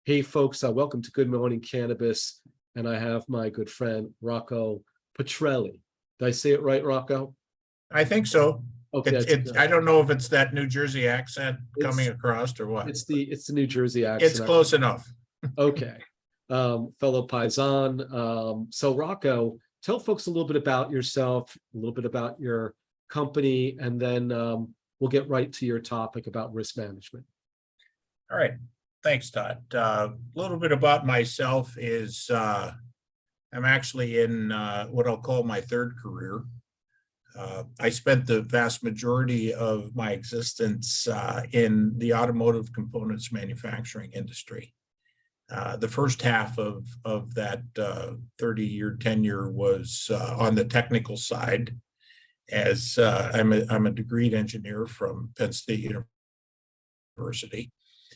Hey folks, welcome to Good Morning Cannabis, and I have my good friend Rocco Petrilli. Did I say it right, Rocco? I think so. Okay, that's It's good. I don't know if it's that New Jersey accent coming It's across or what. it's the New Jersey It's accent. close enough. Okay, fellow Paisan. So Rocco, tell folks a little bit about yourself, a little bit about your company, and then we'll get right to your topic about risk management. All right. Thanks, Todd. A little bit about myself is I'm actually in what I'll call my third career. I spent the vast majority of my existence in the automotive components manufacturing industry. The first half of that 30-year tenure was on the technical side, as I'm a degreed engineer from Penn State University,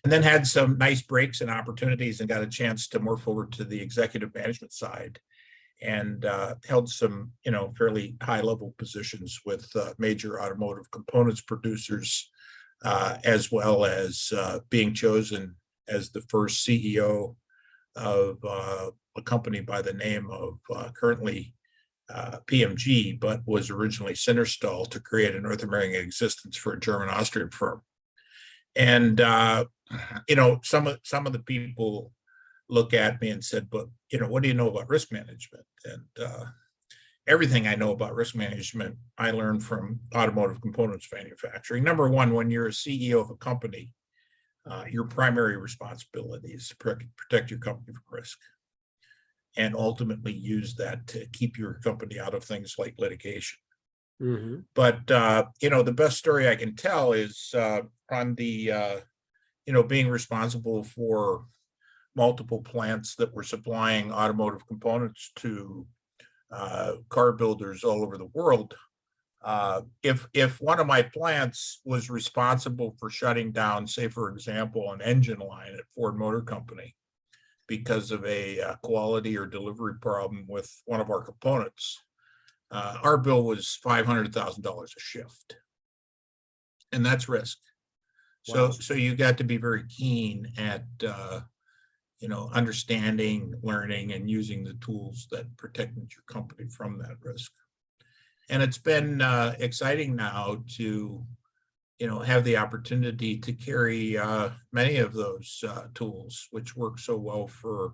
and then had some nice breaks and opportunities and got a chance to morph over to the executive management side and held some, fairly high level positions with major automotive components producers, as well as being chosen as the first CEO of a company by the name of currently PMG, but was originally Sinterstahl, to create a North American existence for a German-Austrian firm. And some of the people look at me and said, "But what do you know about risk management?" And everything I know about risk management, I learned from automotive components manufacturing. Number one, when you're a CEO of a company, your primary responsibility is to protect your company from risk, and ultimately use that to keep your company out of things like litigation. Mm-hmm. But the best story I can tell is on the being responsible for multiple plants that were supplying automotive components to car builders all over the world. If one of my plants was responsible for shutting down, say for example, an engine line at Ford Motor Company because of a quality or delivery problem with one of our components, our bill was $500,000 a shift, and that's risk. Wow. So you got to be very keen at understanding, learning, and using the tools that protected your company from that risk. And it's been exciting now to have the opportunity to carry many of those tools, which work so well for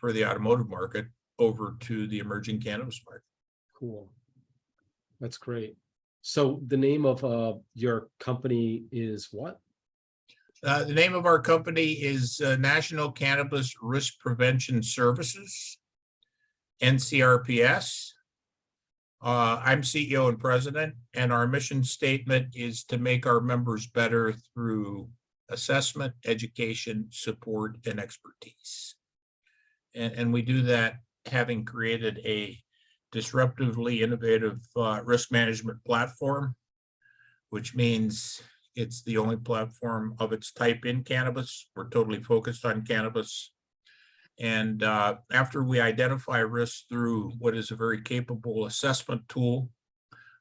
the automotive market, over to the emerging cannabis market. Cool. That's great. So the name of your company is what? The name of our company is National Cannabis Risk Prevention Services, NCRPS. I'm CEO and president, and our mission statement is to make our members better through assessment, education, support, and expertise. And we do that having created a disruptively innovative risk management platform, which means it's the only platform of its type in cannabis. We're totally focused on cannabis. And after we identify risks through what is a very capable assessment tool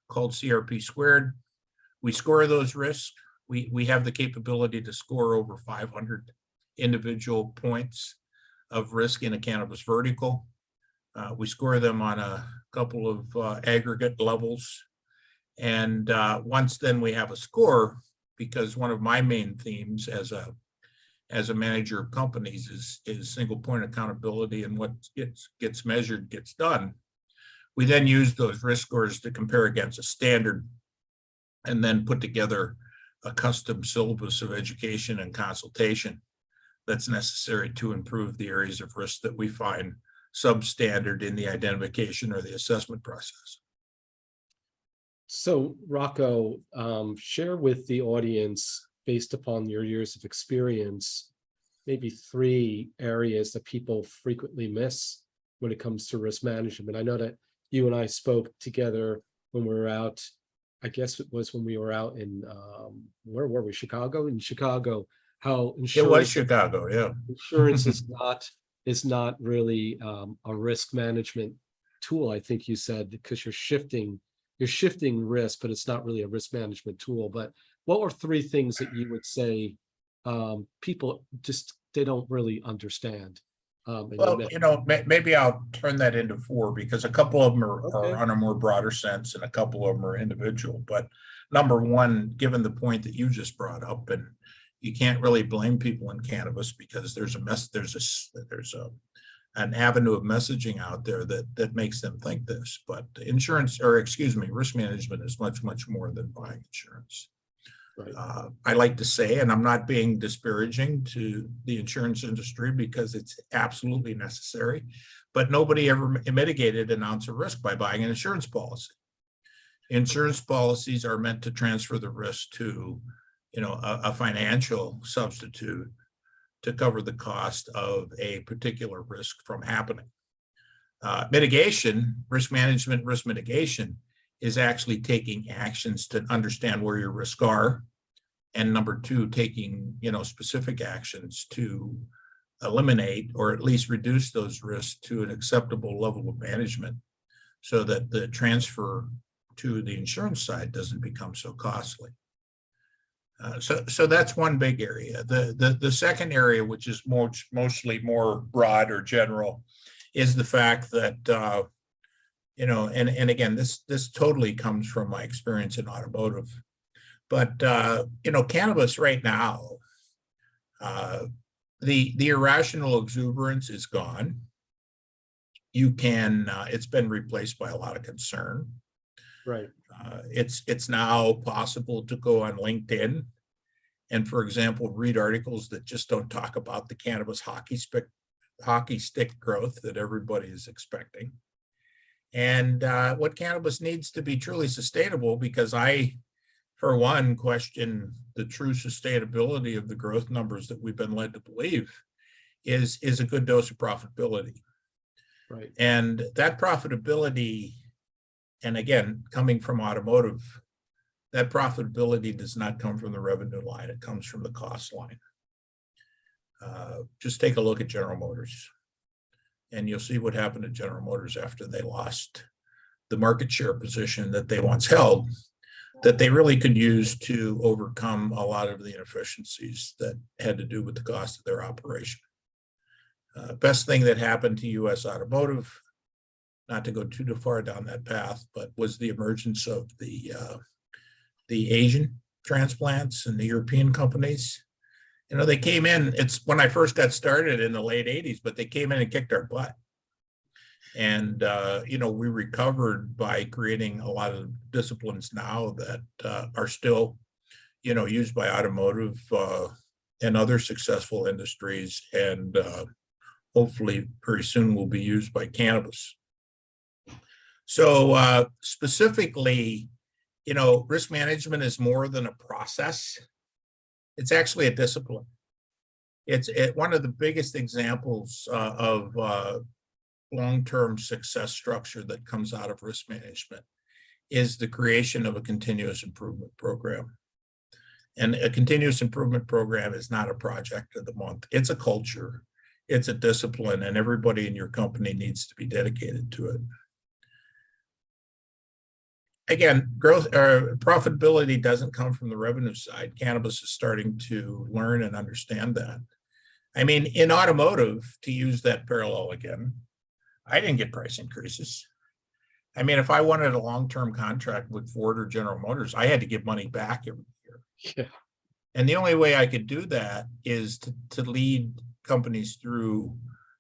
called CRP squared, we score those risks. We have the capability to score over 500 individual points of risk in a cannabis vertical. We score them on a couple of aggregate levels. And once then we have a score, because one of my main themes as a manager of companies is single point accountability, and what gets measured gets done. We then use those risk scores to compare against a standard, and then put together a custom syllabus of education and consultation that's necessary to improve the areas of risk that we find substandard in the identification or the assessment process. So Rocco, share with the audience, based upon your years of experience, maybe 3 areas that people frequently miss when it comes to risk management. I know that you and I spoke together when we were out, I guess it was when we were out in, where were we? Chicago? In Chicago, how insurance. It was Chicago, yeah. Insurance is not really a risk management tool, I think you said, because you're shifting risk, but it's not really a risk management tool. But what were 3 things that you would say people just they don't really understand. And you Well, mentioned- maybe I'll turn that into four because a couple of them are Okay. on a more broader sense and a couple of them are individual. But number one, given the point that you just brought up, and you can't really blame people in cannabis because there's an avenue of messaging out there that makes them think this. But insurance, or excuse me, risk management is much, much more than buying insurance. Right. I like to say, and I'm not being disparaging to the insurance industry because it's absolutely necessary, but nobody ever mitigated an ounce of risk by buying an insurance policy. Insurance policies are meant to transfer the risk to, a financial substitute to cover the cost of a particular risk from happening. Mitigation, risk management, risk mitigation is actually taking actions to understand where your risks are. And number two, taking, specific actions to eliminate or at least reduce those risks to an acceptable level of management so that the transfer to the insurance side doesn't become so costly. So that's one big area. The second area, which is mostly more broad or general, is the fact that, and again, this totally comes from my experience in automotive, but, cannabis right now, the irrational exuberance is gone. It's been replaced by a lot of concern. Right. It's now possible to go on LinkedIn and, for example, read articles that just don't talk about the cannabis hockey stick growth that everybody is expecting. And what cannabis needs to be truly sustainable, because I, for one, question the true sustainability of the growth numbers that we've been led to believe, is a good dose of profitability. Right. And that profitability, and again, coming from automotive, that profitability does not come from the revenue line, it comes from the cost line. Just take a look at General Motors, and you'll see what happened to General Motors after they lost the market share position that they once held, that they really could use to overcome a lot of the inefficiencies that had to do with the cost of their operation. Best thing that happened to U.S. automotive, not to go too far down that path, but was the emergence of the Asian transplants and the European companies. They came in, it's when I first got started in the late 80s, but they came in and kicked our butt. And, we recovered by creating a lot of disciplines now that are still, used by automotive and other successful industries, and hopefully very soon will be used by cannabis. So specifically, risk management is more than a process. It's actually a discipline. It's one of the biggest examples of long-term success structure that comes out of risk management is the creation of a continuous improvement program. And a continuous improvement program is not a project of the month. It's a culture, it's a discipline, and everybody in your company needs to be dedicated to it. Again, growth or profitability doesn't come from the revenue side. Cannabis is starting to learn and understand that. I mean, in automotive, to use that parallel again, I didn't get price increases. I mean, if I wanted a long-term contract with Ford or General Motors, I had to give money back every year. Yeah. And the only way I could do that is to lead companies through,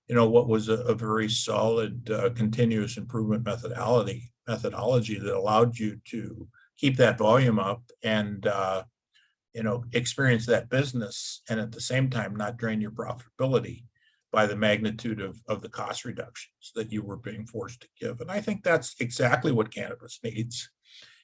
what was a very solid continuous improvement methodology that allowed you to keep that volume up and, experience that business, and at the same time not drain your profitability by the magnitude of the cost reductions that you were being forced to give. And I think that's exactly what cannabis needs.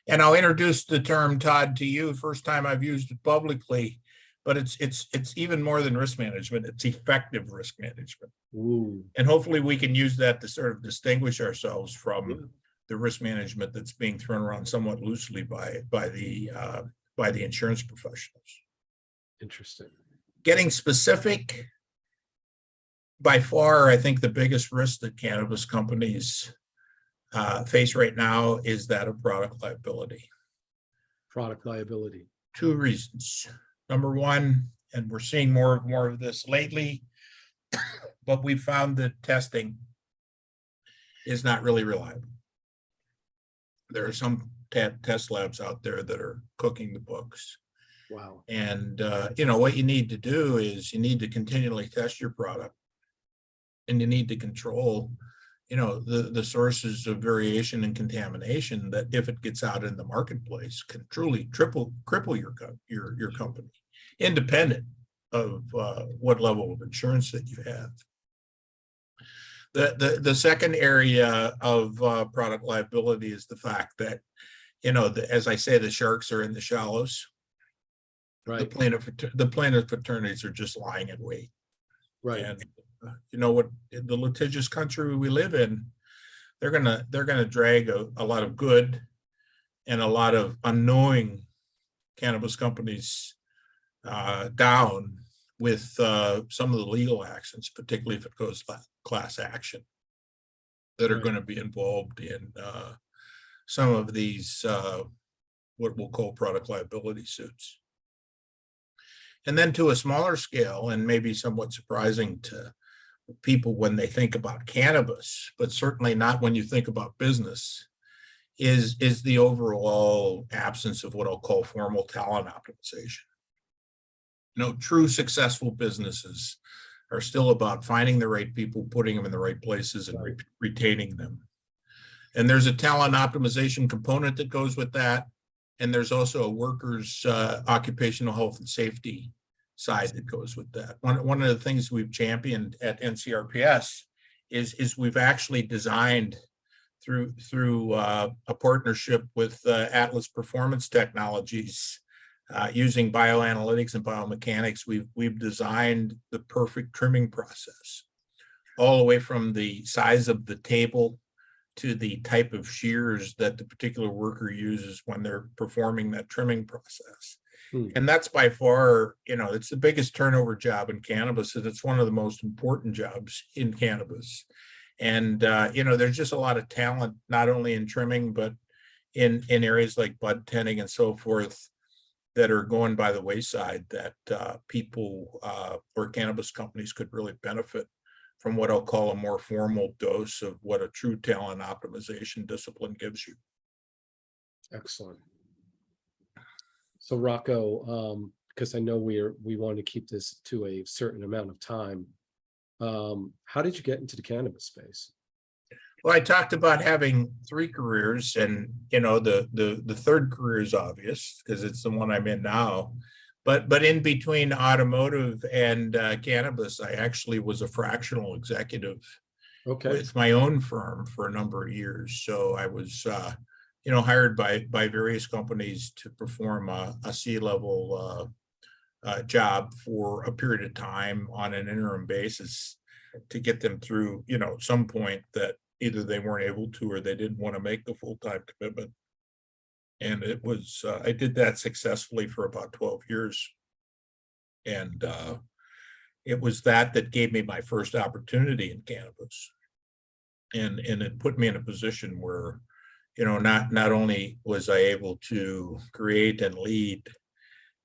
And I'll introduce the term, Todd, to you. First time I've used it publicly, but it's even more than risk management. It's effective risk management. Ooh. And hopefully we can use that to sort of distinguish ourselves from the risk management that's being thrown around somewhat loosely by the insurance professionals. Interesting. Getting specific, by far, I think the biggest risk that cannabis companies face right now is that of product liability. Product liability. Two reasons. Number one, and we're seeing more of this lately, but we found that testing is not really reliable. There are some test labs out there that are cooking the books. Wow. And, what you need to do is you need to continually test your product, and you need to control, the sources of variation and contamination that, if it gets out in the marketplace, can truly cripple your company, independent of what level of insurance that you have. The second area of product liability is the fact that, as I say, the sharks are in the shallows. Right. The plaintiff fraternities are just lying in wait. Right. And what, in the litigious country we live in, they're gonna drag a lot of good and a lot of unknowing cannabis companies down with some of the legal actions, particularly if it goes class action, that are Right. going to be involved in some of these what we'll call product liability suits. And then, to a smaller scale, and maybe somewhat surprising to people when they think about cannabis, but certainly not when you think about business, is the overall absence of what I'll call formal talent optimization. True successful businesses are still about finding the right people, putting them in the right places, and retaining them. And there's a talent optimization component that goes with that. And there's also a workers' occupational health and safety side that goes with that. One of the things we've championed at NCRPS is we've actually designed through a partnership with Atlas Performance Technologies, using bioanalytics and biomechanics. We've designed the perfect trimming process, all the way from the size of the table to the type of shears that the particular worker uses when they're performing that trimming process. And that's by far, it's the biggest turnover job in cannabis, and it's one of the most important jobs in cannabis. And, there's just a lot of talent, not only in trimming, but in areas like bud tending and so forth, that are going by the wayside, that people or cannabis companies could really benefit from what I'll call a more formal dose of what a true talent optimization discipline gives you. Excellent. So Rocco, because I know we want to keep this to a certain amount of time, how did you get into the cannabis space? Well, I talked about having 3 careers, and the third career is obvious because it's the one I'm in now. But in between automotive and cannabis, I actually was a fractional executive with my own firm for a number of years. So I was hired by various companies to perform a C-level job for a period of time on an interim basis, to get them through some point that either they weren't able to, or they didn't want to make the full-time commitment. And it was, I did that successfully for about 12 years. And it was that gave me my first opportunity in cannabis. And it put me in a position where, not only was I able to create and lead,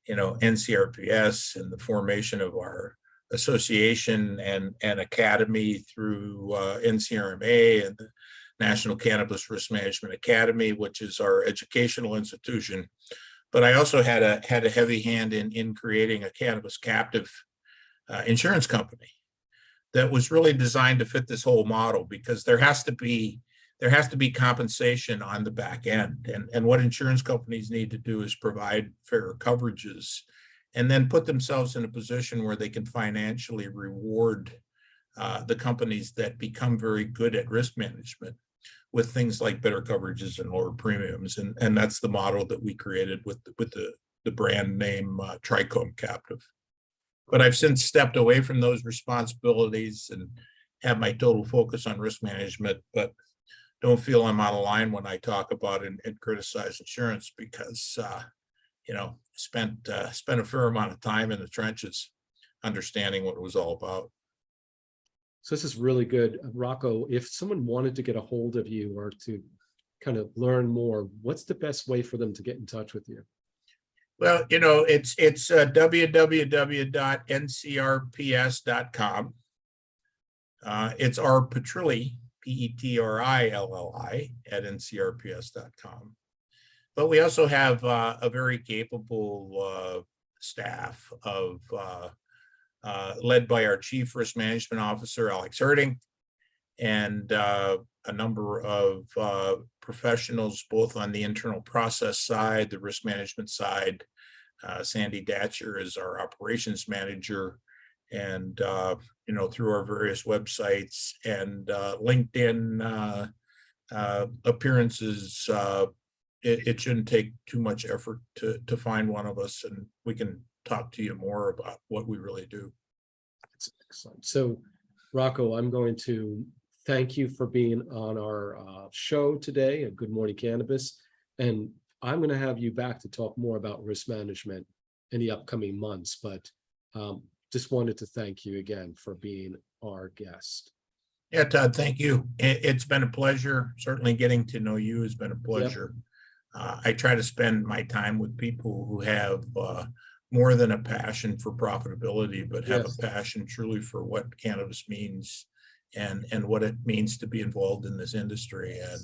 NCRPS and the formation of our association and academy through NCRMA and the National Cannabis Risk Management Academy, which is our educational institution. But I also had a heavy hand in creating a cannabis captive insurance company that was really designed to fit this whole model, because there has to be compensation on the back end. And what insurance companies need to do is provide fair coverages, and then put themselves in a position where they can financially reward the companies that become very good at risk management with things like better coverages and lower premiums. And that's the model that we created with the brand name Trichome Captive. But I've since stepped away from those responsibilities and have my total focus on risk management, but don't feel I'm out of line when I talk about and criticize insurance, because spent a fair amount of time in the trenches understanding what it was all about. So this is really good. Rocco, if someone wanted to get a hold of you or to kind of learn more, what's the best way for them to get in touch with you? Well, you know, it's www.ncrps.com. It's R Petrilli, Petrilli at ncrps.com. But we also have a very capable staff of led by our Chief Risk Management Officer, Alex Herding, and a number of professionals, both on the internal process side, the risk management side. Sandy Datcher is our operations manager, and you know, through our various websites and LinkedIn appearances, it shouldn't take too much effort to find one of us, and we can talk to you more about what we really do. That's excellent. So, Rocco, I'm going to thank you for being on our show today at Good Morning Cannabis. And I'm going to have you back to talk more about risk management in the upcoming months. But just wanted to thank you again for being our guest. Yeah, Todd, thank you. It's been a pleasure. Certainly getting to know you has been a pleasure. Yep. I try to spend my time with people who have more than a passion for profitability, but have a passion truly for what cannabis means and what it means to be involved in this industry. And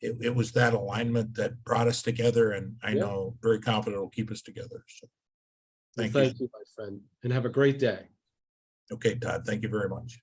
it was that alignment that brought us together, and I know very confident it'll keep us together. So thank you, my friend, and have a great day. Okay, Todd, thank you very much.